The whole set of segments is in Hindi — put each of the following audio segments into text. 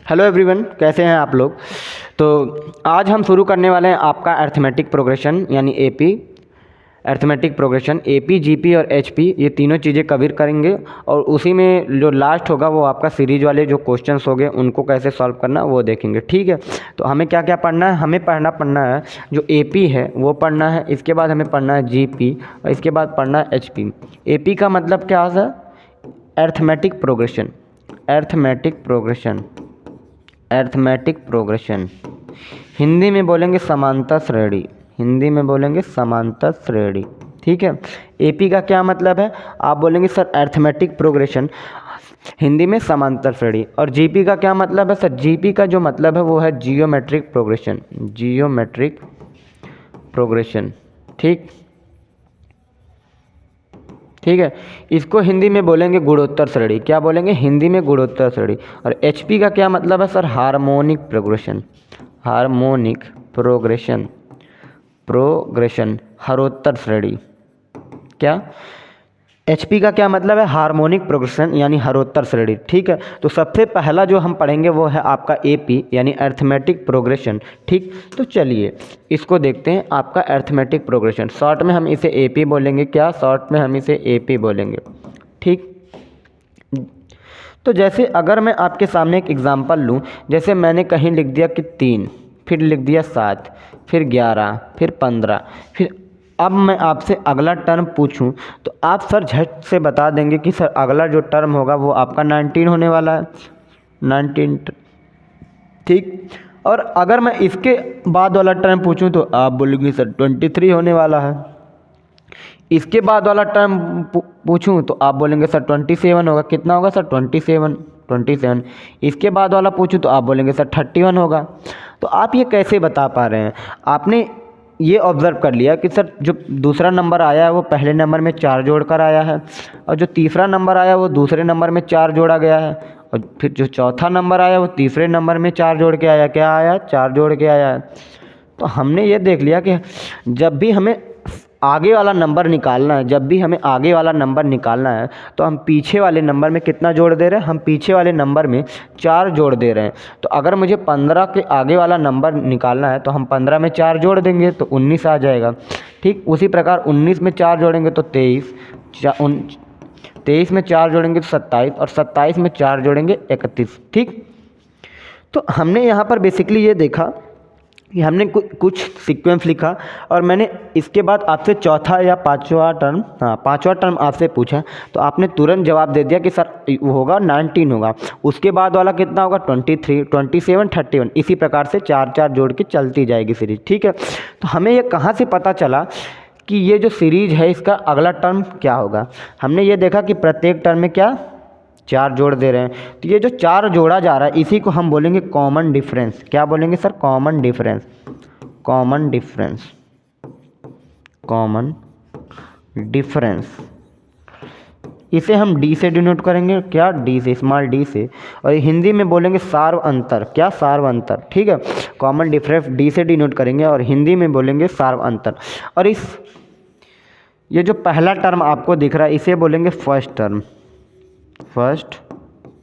हेलो एवरीवन, कैसे हैं आप लोग। तो आज हम शुरू करने वाले हैं आपका अर्थमेटिक प्रोग्रेशन यानी AP arithmetic progression. AP, GP और एचपी ये तीनों चीज़ें कवर करेंगे और उसी में जो लास्ट होगा वो आपका सीरीज वाले जो क्वेश्चंस हो गए उनको कैसे सॉल्व करना वो देखेंगे। ठीक है, तो हमें क्या क्या पढ़ना है, हमें पढ़ना है जो एपी है वो पढ़ना है, इसके बाद हमें पढ़ना है जीपी और इसके बाद पढ़ना है एचपी। एपी का मतलब क्या है? Arithmetic progression. Arithmetic progression, arithmetic progression Hindi में बोलेंगे समांतर श्रेणी। हिंदी में बोलेंगे समांतर श्रेणी। ठीक है, एपी का क्या मतलब है? आप बोलेंगे सर अर्थमेटिक प्रोग्रेशन, हिंदी में समांतर श्रेणी। और जीपी का क्या मतलब है? सर जीपी का जो मतलब है वो है जियोमेट्रिक प्रोग्रेशन। Geometric progression. ठीक ठीक है, इसको हिंदी में बोलेंगे गुणोत्तर श्रेणी। क्या बोलेंगे? हिंदी में गुणोत्तर श्रेणी। और एचपी का क्या मतलब है? Sir harmonic progression. Harmonic progression, progression हरोत्तर श्रेणी। क्या? एचपी का क्या मतलब है? हार्मोनिक प्रोग्रेशन यानी हरोत्तर श्रेणी। ठीक है, तो सबसे पहला जो हम पढ़ेंगे वो है आपका एपी यानी अर्थमेटिक प्रोग्रेशन। ठीक, तो चलिए इसको देखते हैं। आपका अर्थमेटिक प्रोग्रेशन, शॉर्ट में हम इसे एपी बोलेंगे। क्या? शॉर्ट में हम इसे एपी बोलेंगे। ठीक, तो जैसे अगर मैं आपके सामने एक एग्जांपल लूँ, जैसे मैंने कहीं लिख दिया कि 3, फिर लिख दिया 7, फिर 11, फिर 15, फिर अब मैं आपसे अगला टर्म पूछूं तो आप सर झट से बता देंगे कि सर अगला जो टर्म होगा वो आपका 19 होने वाला है। 19। ठीक, और अगर मैं इसके बाद वाला टर्म पूछूं तो आप बोलेंगे सर 23 होने वाला है। इसके बाद वाला टर्म पूछूं तो आप बोलेंगे सर 27 होगा। कितना होगा सर? 27। इसके बाद वाला पूछूं तो आप बोलेंगे सर 31 होगा। तो आप ये कैसे बता पा रहे हैं? आपने ये ऑब्ज़र्व कर लिया कि सर जो दूसरा नंबर आया है वो पहले नंबर में 4 जोड़कर आया है, और जो तीसरा नंबर आया वो दूसरे नंबर में 4 जोड़ा गया है, और फिर जो चौथा नंबर आया वो तीसरे नंबर में 4 जोड़ के आया। क्या आया? 4 जोड़ के आया है। तो हमने ये देख लिया कि जब भी हमें आगे वाला नंबर निकालना है, जब भी हमें आगे वाला नंबर निकालना है तो हम पीछे वाले नंबर में कितना जोड़ दे रहे हैं? हम पीछे वाले नंबर में 4 जोड़ दे रहे हैं। तो अगर मुझे 15 के आगे वाला नंबर निकालना है तो हम 15 में 4 जोड़ देंगे तो 19 आ जाएगा। ठीक, उसी प्रकार 19 में 4 जोड़ेंगे तो 23, 23 में 4 जोड़ेंगे तो 27, और 27 में 4 जोड़ेंगे 31। ठीक, तो हमने यहाँ पर बेसिकली ये देखा कि हमने कुछ सीक्वेंस लिखा, और मैंने इसके बाद आपसे चौथा या पांचवा टर्म आपसे पूछा, तो आपने तुरंत जवाब दे दिया कि सर वो होगा 19 होगा। उसके बाद वाला कितना होगा? 23, 27, 31। इसी प्रकार से 4 जोड़ के चलती जाएगी सीरीज। ठीक है, तो हमें ये कहाँ से पता चला कि ये जो सीरीज है इसका अगला टर्म क्या होगा? हमने ये देखा कि प्रत्येक टर्म में क्या 4 जोड़ दे रहे हैं, तो ये जो 4 जोड़ा जा रहा है इसी को हम बोलेंगे कॉमन डिफरेंस। क्या बोलेंगे sir? Common difference. Common difference, common difference. इसे हम डी से डिनोट करेंगे। क्या? डी से, स्मॉल डी से। और हिंदी में बोलेंगे सार्व अंतर। क्या? सार्व अंतर। ठीक है, कॉमन डिफरेंस डी से डिनोट करेंगे और हिंदी में बोलेंगे सार्व अंतर। और ये जो पहला टर्म आपको दिख रहा है इसे बोलेंगे फर्स्ट टर्म। First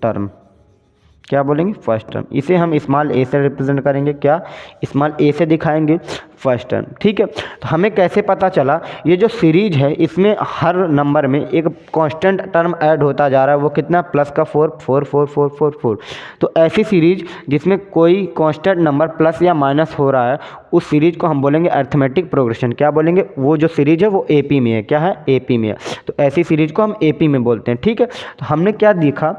term. क्या बोलेंगे? First term. इसे हम स्मॉल ए से रिप्रेजेंट करेंगे। क्या? स्मॉल ए से दिखाएंगे फर्स्ट टर्म। ठीक है, तो हमें कैसे पता चला? ये जो सीरीज है इसमें हर नंबर में एक कांस्टेंट टर्म ऐड होता जा रहा है। वो कितना? प्लस का 4, 4, 4, 4, 4, 4। तो ऐसी सीरीज जिसमें कोई कांस्टेंट नंबर प्लस या माइनस हो रहा है उस सीरीज को हम बोलेंगे अर्थमेटिक प्रोग्रेशन। क्या बोलेंगे? वो जो सीरीज है वो एपी में है। क्या है? एपी में है। तो ऐसी सीरीज को हम एपी में बोलते हैं। ठीक है, तो हमने क्या देखा?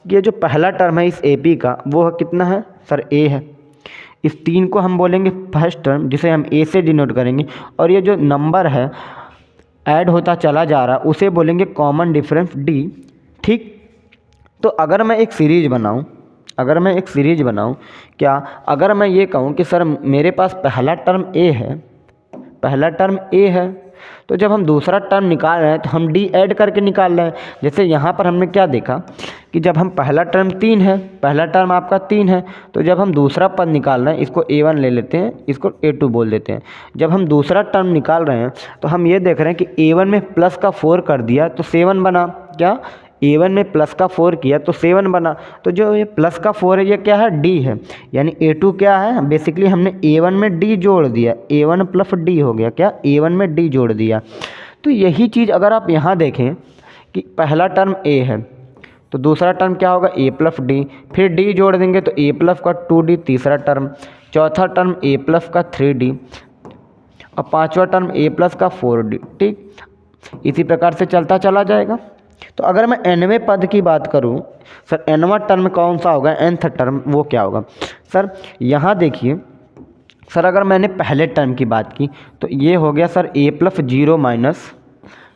ये जो पहला टर्म है इस एपी का वो कितना है? सर ए है। इस 3 को हम बोलेंगे फर्स्ट टर्म जिसे हम ए से डिनोट करेंगे, और ये जो नंबर है ऐड होता चला जा रहा है उसे बोलेंगे कॉमन डिफरेंस डी। ठीक, तो अगर मैं एक सीरीज बनाऊं, क्या अगर मैं ये कहूं कि सर मेरे पास पहला टर्म ए है, तो जब हम दूसरा टर्म निकाल रहे हैं तो हम डी ऐड करके निकाल रहे हैं। जैसे यहाँ पर हमने क्या देखा कि जब हम पहला टर्म 3 है, पहला टर्म आपका 3 है, तो जब हम दूसरा पद निकाल रहे हैं इसको A1 ले लेते हैं, इसको A2 बोल देते हैं। जब हम दूसरा टर्म निकाल रहे हैं तो हम ये देख रहे हैं कि A1 में प्लस का 4 कर दिया तो 7 बना। क्या? A1 में प्लस का 4 किया तो 7 बना। तो जो ये प्लस का 4 है ये क्या है, D है, यानी A2 क्या है, बेसिकली हमने A1 में D जोड़ दिया, A1 प्लस D हो गया क्या, A1 में D जोड़ दिया। तो यही चीज़ अगर आप यहाँ देखें कि पहला टर्म A है तो दूसरा टर्म क्या होगा, A प्लस D, फिर D जोड़ देंगे तो A प्लस का 2D तीसरा टर्म, चौथा टर्म A प्लस का 3D और पांचवा टर्म A प्लस का 4D। ठीक, इसी प्रकार से चलता चला जाएगा। तो अगर मैं nवें पद की बात करूं, सर nवां टर्म कौन सा होगा, nth टर्म वो क्या होगा। सर यहाँ देखिए सर, अगर मैंने पहले टर्म की बात की तो ये हो गया sir A plus 0 minus,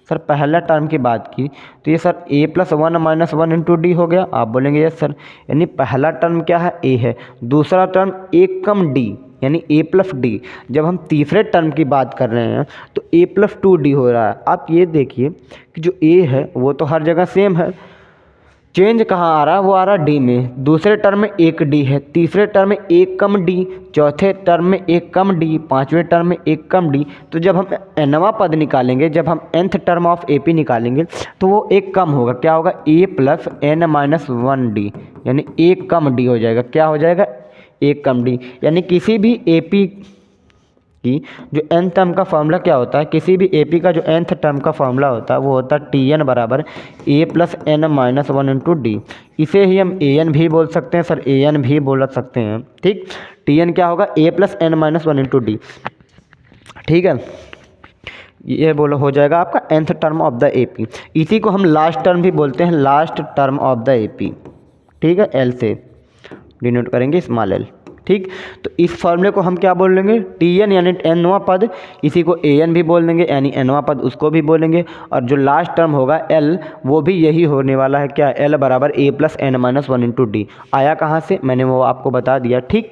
sir पहला टर्म की बात की तो ये sir A plus 1 minus 1 into D हो गया। आप बोलेंगे यस सर, यानी पहला टर्म क्या है, A है, दूसरा टर्म A कम D यानी A प्लस डी। जब हम तीसरे टर्म की बात कर रहे हैं तो A प्लस 2D हो रहा है। आप ये देखिए कि जो A है वो तो हर जगह सेम है, चेंज कहाँ आ रहा है, वो आ रहा है D में। दूसरे टर्म में एक D है, तीसरे टर्म में एक कम D, चौथे टर्म में एक कम D, पांचवें टर्म में एक कम D। तो जब हम nवां पद निकालेंगे, जब हम nth टर्म ऑफ AP निकालेंगे तो वो एक कम होगा, क्या होगा, A plus n minus 1D, यानी एक कम D हो जाएगा। क्या हो जाएगा, एक कम D। यानी किसी भी AP की जो n टर्म का फॉर्मूला क्या होता है, किसी भी AP का जो nth टर्म का फॉर्मूला होता है वो होता है Tn बराबर A plus n minus 1 into D. इसे ही हम An भी बोल सकते हैं सर, An भी बोल सकते हैं। ठीक, Tn क्या होगा, A plus n minus 1 into D. ठीक है, ये बोलो हो जाएगा आपका nth term of the AP। इसी को हम लास्ट टर्म भी बोलते हैं, last term of the AP। ठीक है, L से डिनोट करेंगे स्मॉल l। ठीक, तो इस फॉर्मूले को हम क्या बोल लेंगे, Tn यानी nवां पद, इसी को An भी बोल देंगे यानी nवां पद उसको भी बोलेंगे। और जो लास्ट टर्म होगा L वो भी यही होने वाला है, क्या, L बराबर A plus n minus 1 into D. आया कहाँ से, मैंने वो आपको बता दिया। ठीक,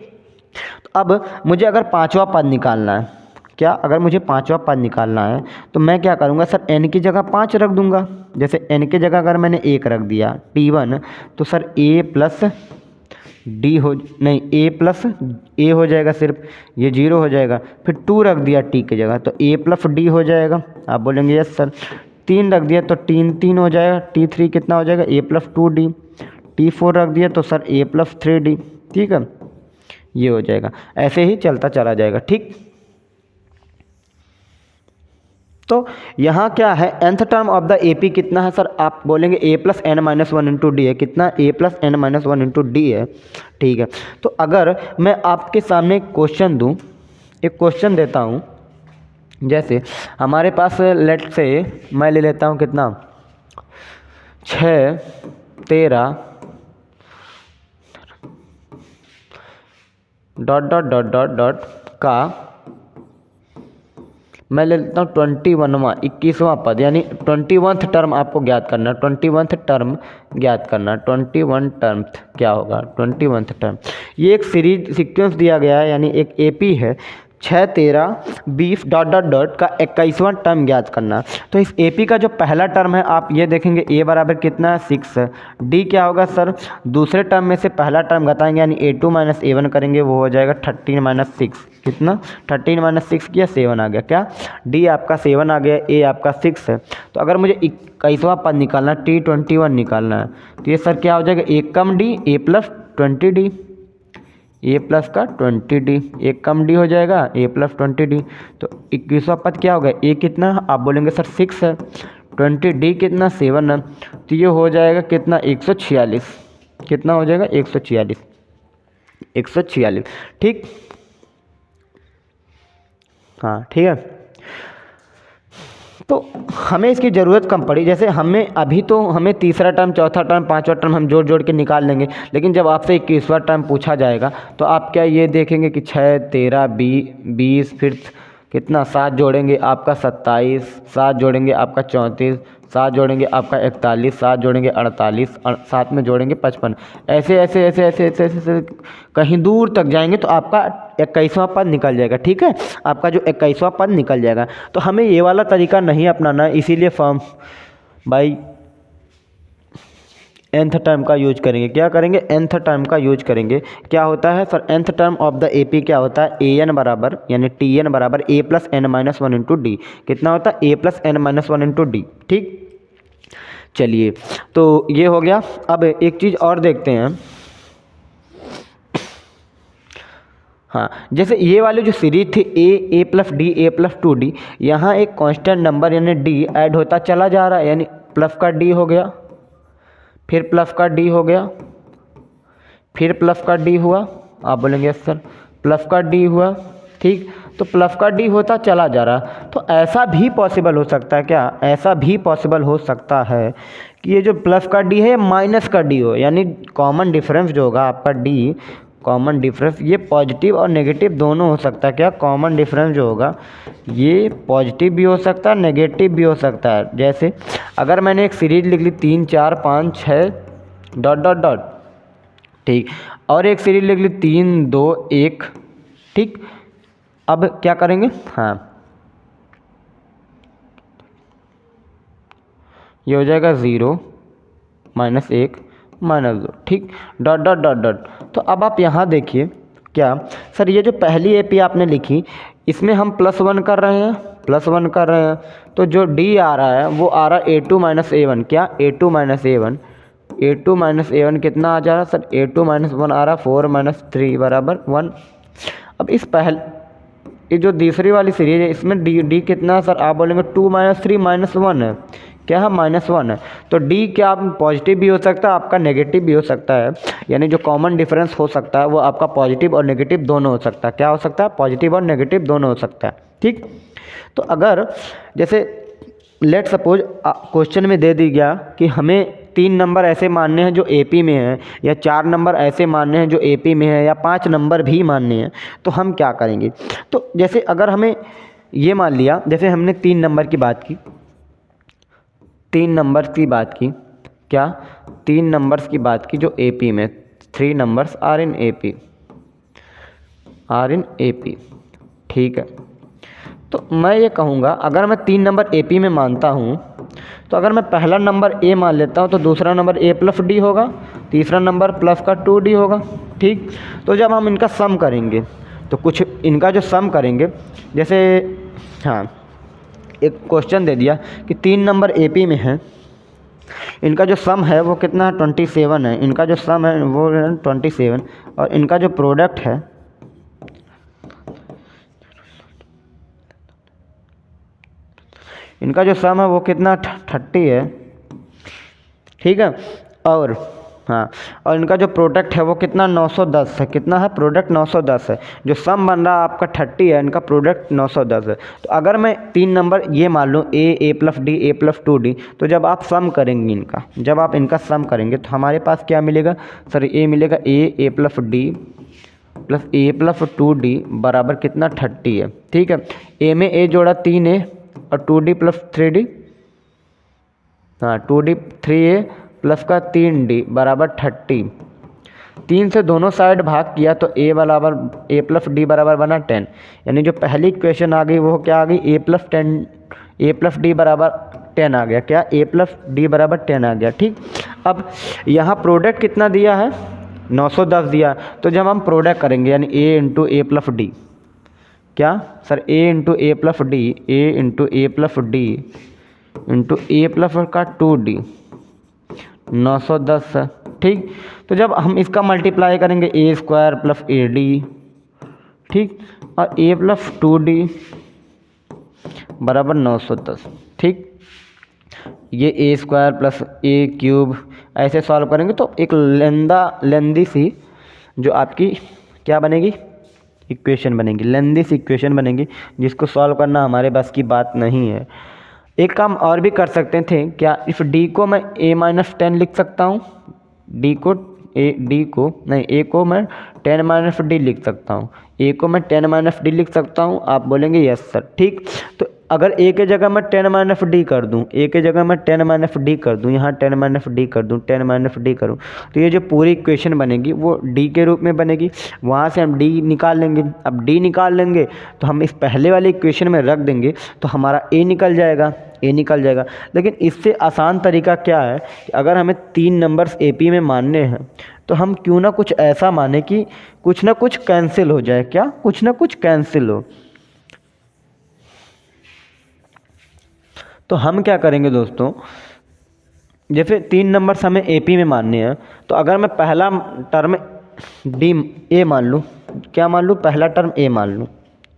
तो अब मुझे अगर पाँचवा पद निकालना है, क्या, अगर मुझे पाँचवा पद निकालना है तो मैं क्या करूँगा सर, n की जगह 5 रख दूँगा। जैसे n की जगह अगर मैंने 1 रख दिया T1 तो सर A प्लस डी हो, नहीं A प्लस A हो जाएगा, सिर्फ ये 0 हो जाएगा। फिर 2 रख दिया T की जगह तो A प्लस D हो जाएगा। आप बोलेंगे यस सर। 3 रख दिया तो 3 हो जाएगा। T3 कितना हो जाएगा, A प्लस 2D। T4 रख दिया तो सर A प्लस 3D। ठीक है, ये हो जाएगा, ऐसे ही चलता चला जाएगा। ठीक, तो यहाँ क्या है, nth term of the AP कितना है सर, आप बोलेंगे A plus n minus 1 into D है। कितना, A plus n minus 1 into D है। ठीक है, तो अगर मैं आपके सामने एक क्वेश्चन दूँ, एक क्वेश्चन देता हूँ, जैसे हमारे पास लेट से मैं ले लेता हूँ कितना, 6 13 dot dot dot dot dot का मैं ले लेता हूँ 21वां 21वां पद, यानी 21th टर्म आपको ज्ञात करना, 21th टर्म ज्ञात करना। 21 टर्म क्या होगा, 21th टर्म, ये एक सीरीज सीक्वेंस दिया गया है, यानी एक AP है। 6 13 20 डॉट डॉट डॉट का 21वां टर्म ज्ञात करना। तो इस AP का जो पहला टर्म है आप ये देखेंगे A बराबर कितना है, 6 है। D क्या होगा सर, दूसरे टर्म में से पहला टर्म घटाएंगे यानी A2 माइनस A1 करेंगे, वो हो जाएगा 13 माइनस 6। कितना, 13 माइनस 6 किया, 7 आ गया। क्या, D आपका 7 आ गया, A आपका 6 है। तो अगर मुझे 21वां पद निकालना, T21 निकालना है तो ये सर क्या हो जाएगा, एक कम D A plus 20D, A plus का 20D, एक कम D हो जाएगा A प्लस 20D। तो 21वां पद क्या होगा, A कितना, आप बोलेंगे सर 6 है, 20D कितना, 7 है। तो ये हो जाएगा कितना, 146। कितना हो जाएगा, 146, 146। ठीक, हाँ ठीक है। तो हमें इसकी ज़रूरत कम पड़ी, जैसे हमें अभी तो हमें तीसरा टर्म, चौथा टर्म, पांचवा टर्म हम जोड़ जोड़ के निकाल लेंगे, लेकिन जब आपसे 21वां टर्म पूछा जाएगा तो आप क्या ये देखेंगे कि 6 13 20 फिर कितना, 7 जोड़ेंगे आपका 27, 7 जोड़ेंगे आपका 34, 7 जोड़ेंगे आपका 41, 7 जोड़ेंगे 48, 7 में जोड़ेंगे 55, ऐसे ऐसे ऐसे ऐसे ऐसे ऐसे कहीं दूर तक जाएंगे तो आपका 21वां पद निकल जाएगा। ठीक है, आपका जो 21वां पद निकल जाएगा। तो हमें ये वाला तरीका नहीं अपनाना है, इसीलिए फॉर्म बाई nth टर्म का यूज करेंगे। क्या करेंगे, nth टर्म का यूज करेंगे। क्या होता है sir, nth term of the AP क्या होता है, an बराबर यानी Tn बराबर A plus n minus 1 into D. कितना होता है, A plus n minus 1 into D. ठीक, चलिए, तो ये हो गया। अब एक चीज़ और देखते हैं। हाँ, जैसे ये वाली जो सीरीज थी A plus D A plus 2d, यहाँ एक कांस्टेंट नंबर यानी डी ऐड होता चला जा रहा है, यानी प्लस का डी हो गया, फिर प्लस का डी हो गया, फिर प्लस का डी हुआ। आप बोलेंगे यस सर, प्लस का डी हुआ, ठीक। तो प्लस का डी होता चला जा रहा। तो ऐसा भी पॉसिबल हो सकता है क्या, ऐसा भी पॉसिबल हो सकता है कि ये जो प्लस का डी है माइनस का डी हो, यानी कॉमन डिफरेंस जो होगा आपका डी, कॉमन डिफरेंस ये पॉजिटिव और नेगेटिव दोनों हो सकता है क्या। कॉमन डिफरेंस जो होगा ये पॉजिटिव भी हो सकता है, नेगेटिव भी हो सकता है। जैसे अगर मैंने एक सीरीज लिख ली 3 4 5 6 डॉट डॉट डॉट, ठीक, और एक सीरीज लिख ली 3 2 1, ठीक। अब क्या करेंगे, हाँ, ये हो जाएगा 0 -1 -2, ठीक, डॉट डॉट डॉट डॉट। तो अब आप यहाँ देखिए क्या सर, ये जो पहली एपी आपने लिखी इसमें हम +1 कर रहे हैं, +1 कर रहे हैं, तो जो डी आ रहा है वो आ रहा है a2 - a1, क्या a2 - a1, a2 - a1 कितना आ जा रहा है सर, a2 - 1 आ रहा 4 - 3 = 1। अब इस ये जो दूसरी वाली सीरीज है इसमें डी कितना है सर, आप बोलेंगे 2 - 3 -1 है, क्या है, -1 है। तो डी क्या पॉजिटिव भी हो सकता है, आपका नेगेटिव भी हो सकता है, यानी जो कॉमन डिफरेंस हो सकता है वो आपका पॉजिटिव और नेगेटिव दोनों हो सकता है। क्या हो सकता है, पॉजिटिव और नेगेटिव दोनों हो सकता है, ठीक। तो अगर जैसे लेट सपोज क्वेश्चन में दे दी गया कि हमें 3 नंबर ऐसे मानने हैं जो एपी में हैं, या 4 नंबर ऐसे मानने हैं जो एपी में है, या 5 नंबर भी मानने हैं, तो हम क्या करेंगे। तो जैसे अगर हमें ये मान लिया, जैसे हमने 3 नंबर की बात की, 3 नंबर्स की बात की, क्या 3 नंबर्स की बात की जो एपी में, 3 नंबर्स आर इन एपी, ठीक है। तो मैं ये कहूँगा अगर मैं 3 नंबर एपी में मानता हूँ, तो अगर मैं पहला नंबर ए मान लेता हूँ तो दूसरा नंबर a + d होगा, तीसरा नंबर प्लस का 2d होगा, ठीक। तो जब हम इनका सम करेंगे तो कुछ इनका जो सम करेंगे, जैसे हाँ एक क्वेश्चन दे दिया कि 3 नंबर एपी में है, इनका जो सम है वो कितना है, 27 है, इनका जो सम है वो 27, और इनका जो प्रोडक्ट है इनका जो सम है वो कितना 30 है, ठीक है। और हाँ, और इनका जो प्रोडक्ट है वो कितना 910 है, कितना है, प्रोडक्ट 910 है। जो सम बन रहा है आपका 30 है, इनका प्रोडक्ट 910 है। तो अगर मैं 3 नंबर ये मान लूँ a + d a + 2d, तो जब आप सम करेंगे इनका, जब आप इनका सम करेंगे तो हमारे पास क्या मिलेगा सर, ये मिलेगा a + d + a + 2d बराबर कितना 30 है, ठीक है। a में a जोड़ा 3a और 2d + 3d, हाँ 2d 3a प्लस का 3d बराबर 30। 3 से दोनों साइड भाग किया तो a + d बराबर बना 10, यानी जो पहली इक्वेशन आ गई वो क्या आ गई, a + d बराबर 10 आ गया, क्या a + d बराबर 10 आ गया, ठीक। अब यहाँ प्रोडक्ट कितना दिया है, 910 दिया, तो जब हम प्रोडक्ट करेंगे यानी a × a + d, क्या sir a × a + d, a × a + d × a + का 2d 910 है, ठीक। तो जब हम इसका मल्टीप्लाई करेंगे a² + ad, ठीक, और a + 2d बराबर 910, ठीक। ये a² + a³ ऐसे सॉल्व करेंगे तो एक लेंदी सी जो आपकी क्या बनेगी, इक्वेशन बनेगी, लेंदी सी इक्वेशन बनेगी, जिसको सॉल्व करना हमारे बस की बात नहीं है। एक काम और भी कर सकते थे, क्या इस d को मैं a - 10 लिख सकता हूँ, a को मैं 10 - d लिख सकता हूँ, a को मैं 10 - d लिख सकता हूँ। आप बोलेंगे यस सर, ठीक। तो अगर a के जगह मैं 10 - d कर दूँ, a के जगह मैं 10 - d कर दूँ, यहाँ 10 - d कर दूँ, 10 - d करूँ, तो ये जो पूरी इक्वेशन बनेगी वो d के रूप में बनेगी। वहाँ से हम d निकाल लेंगे। अब d निकाल लेंगे तो हम इस पहले वाली इक्वेशन में रख देंगे तो हमारा a निकल जाएगा, लेकिन इससे आसान तरीका क्या है कि अगर हमें 3 नंबर्स एपी में मानने हैं तो हम क्यों ना कुछ ऐसा माने कि कुछ ना कुछ कैंसिल हो जाए, क्या कुछ ना कुछ कैंसिल हो। तो हम क्या करेंगे दोस्तों, जैसे 3 नंबर्स हमें एपी में मानने हैं, तो अगर मैं पहला टर्म डी ए मान लूँ, क्या मान लूँ, पहला टर्म ए मान लूँ,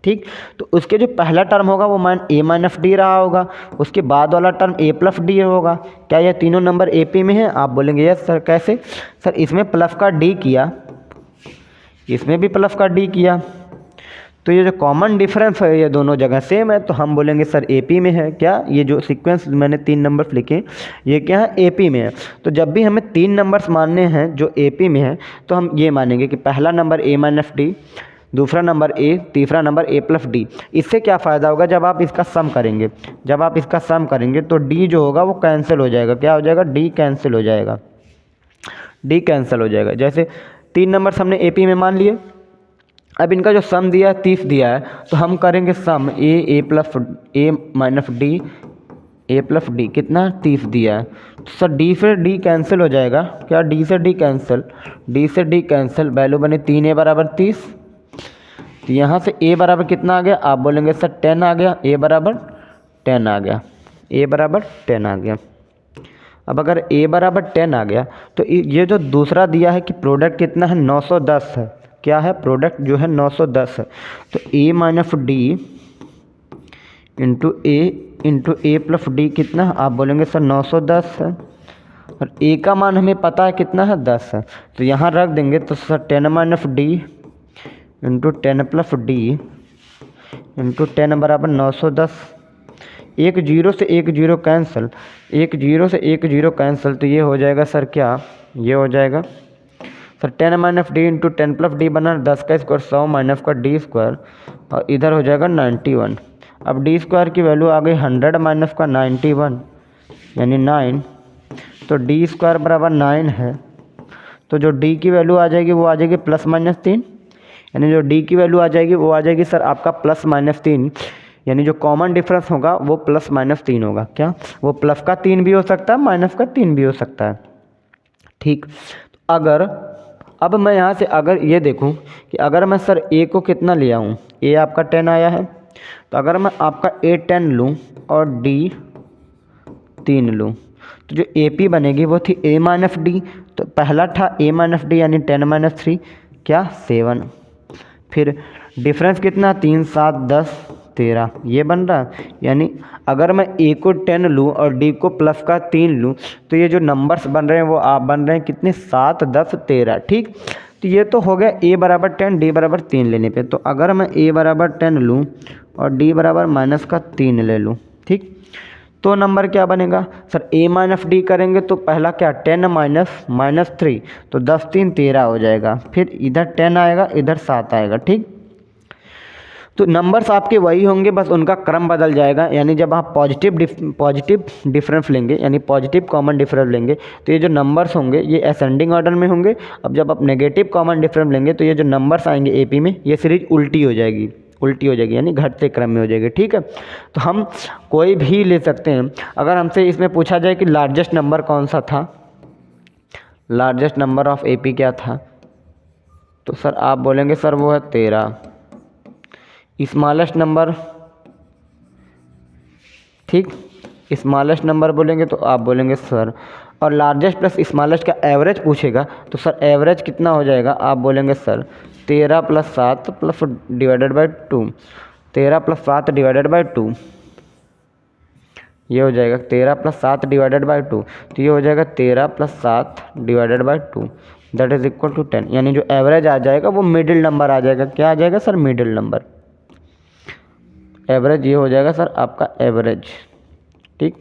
ठीक। तो उसके जो पहला टर्म होगा वो ए माइनस डी रहा होगा, उसके बाद वाला टर्म ए प्लस डी होगा। क्या ये तीनों नंबर एपी में हैं? आप बोलेंगे यस सर। कैसे? सर इसमें प्लस का डी किया, इसमें भी प्लस का डी किया, तो ये जो कॉमन डिफरेंस है ये दोनों जगह सेम है, तो हम बोलेंगे सर एपी में है। क्या ये जो सीक्वेंस मैंने 3 नंबर्स लिखे ये क्या है? एपी में है। तो जब भी हमें 3 नंबर्स मानने हैं जो एपी में है, तो हम ये मानेंगे कि पहला नंबर ए माइनस डी, दूसरा नंबर ए, तीसरा नंबर ए प्लस डी। इससे क्या फ़ायदा होगा? जब आप इसका सम करेंगे, जब आप इसका सम करेंगे तो डी जो होगा वो कैंसिल हो जाएगा। क्या हो जाएगा? डी कैंसिल हो जाएगा, डी कैंसिल हो जाएगा। जैसे 3 नंबर्स हमने एपी में मान लिए, अब इनका जो सम दिया है 30 दिया है, तो हम करेंगे सम ए plus A minus D, A plus D कितना 30 दिया है, तो सर डी से डी कैंसिल हो जाएगा। क्या? डी से डी कैंसिल, डी से डी कैंसिल, वैल्यू बने 3a बराबर 30। तो यहाँ से a बराबर कितना आ गया? आप बोलेंगे सर 10 आ गया, a बराबर 10 आ गया, a बराबर 10 आ गया। अब अगर a बराबर 10 आ गया तो ये जो दूसरा दिया है कि प्रोडक्ट कितना है? 910 है। क्या है? प्रोडक्ट जो है 910 है। तो a minus D into A plus D कितना है? आप बोलेंगे सर 910 है, और a का मान हमें पता है कितना है? 10 है। तो यहाँ रख देंगे, तो sir 10 minus D into 10 plus D into 10 बराबर 910। एक जीरो से एक जीरो कैंसिल, एक जीरो से एक जीरो कैंसिल, तो ये हो जाएगा सर क्या? ये हो जाएगा sir 10 minus D into 10 plus D बना 10 का स्क्वायर 100 माइनस का डी स्क्वायर, और इधर हो जाएगा 91। अब डी स्क्वायर की वैल्यू आ गई 100 माइनस का 91 यानी 9, तो डी स्क्वायर बराबर 9 है। तो जो डी की वैल्यू आ जाएगी वो आ जाएगी प्लस माइनस 3, यानी जो डी की वैल्यू आ जाएगी वो आ जाएगी सर आपका प्लस माइनस 3, यानी जो कॉमन डिफरेंस होगा वो प्लस माइनस 3 होगा। क्या? वो प्लस का 3 भी हो सकता है, माइनस का 3 भी हो सकता है, ठीक। तो अगर अब मैं यहाँ से अगर ये देखूँ कि अगर मैं सर ए को कितना लिया हूँ, ए आपका 10 आया है, तो अगर मैं आपका ए 10 लूँ और डी 3 लूँ, तो जो ए पी बनेगी वो थी ए माइनस डी। तो पहला था ए माइनस डी यानी 10 माइनस 3 क्या? 7। फिर डिफरेंस कितना? 3 7 10 13 ये बन रहा, यानी अगर मैं ए को 10 लूँ और डी को प्लस का 3 लूँ, तो ये जो नंबर्स बन रहे हैं वो आप बन रहे हैं कितने? 7 10 13, ठीक। तो ये तो हो गया ए बराबर 10 डी बराबर 3 लेने पे। तो अगर मैं ए बराबर 10 लूँ और डी बराबर माइनस का 3 ले लूँ, ठीक, तो नंबर क्या बनेगा? सर ए माइनस डी करेंगे तो पहला क्या? 10 माइनस 3, तो 10 3 13 हो जाएगा। फिर इधर 10 आएगा, इधर 7 आएगा, ठीक। तो नंबर्स आपके वही होंगे, बस उनका क्रम बदल जाएगा। यानी जब आप पॉजिटिव डिफरेंस लेंगे, यानी पॉजिटिव कॉमन डिफरेंस लेंगे, तो ये जो नंबर्स होंगे ये असेंडिंग ऑर्डर में होंगे। अब जब आप नेगेटिव कॉमन डिफरेंस लेंगे तो ये जो नंबर्स आएंगे एपी में, ये सीरीज उल्टी हो जाएगी, उल्टी हो जाएगी, यानी घटते क्रम में हो जाएगी, ठीक है। तो हम कोई भी ले सकते हैं। अगर हमसे इसमें पूछा जाए कि लार्जेस्ट नंबर कौन सा था, लार्जेस्ट नंबर ऑफ एपी क्या था, तो सर आप बोलेंगे सर वो है 13। स्मॉलेस्ट नंबर, ठीक, स्मॉलेस्ट नंबर बोलेंगे तो आप बोलेंगे सर, और लार्जेस्ट प्लस स्मॉलेस्ट का एवरेज पूछेगा तो सर एवरेज कितना हो जाएगा? आप बोलेंगे sir 13 + 7 plus divided by 2, 13 + 7 divided by 2, ये हो जाएगा 13 + 7 डिवाइडेड बाई 2, तो ये हो जाएगा 13 + 7 divided by 2 that is equal to 10। यानी जो एवरेज आ जाएगा वो मिडिल नंबर आ जाएगा। क्या आ जाएगा सर? मिडिल नंबर, एवरेज ये हो जाएगा सर आपका एवरेज, ठीक।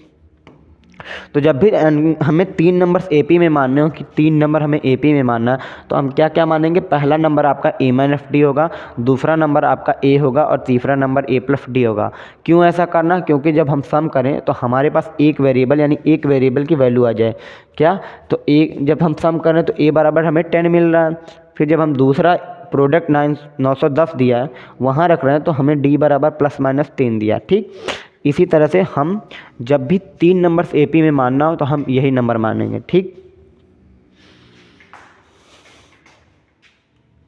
तो जब भी हमें 3 नंबर्स एपी में मानने हो कि 3 नंबर हमें एपी में मानना है, तो हम क्या क्या मानेंगे? पहला नंबर आपका ए माइनस डी होगा, दूसरा नंबर आपका ए होगा, और तीसरा नंबर ए प्लस डी होगा। क्यों ऐसा करना? क्योंकि जब हम सम करें तो हमारे पास एक वेरिएबल, यानी एक वेरिएबल की वैल्यू आ जाए। क्या? तो जब हम सम करें तो ए बराबर हमें 10 मिल रहा है। फिर जब हम दूसरा प्रोडक्ट 910 दिया है वहाँ रख रहे हैं तो हमें डी बराबर ±3 दिया, ठीक। इसी तरह से हम जब भी 3 नंबर्स एपी में मानना हो तो हम यही नंबर मानेंगे, ठीक।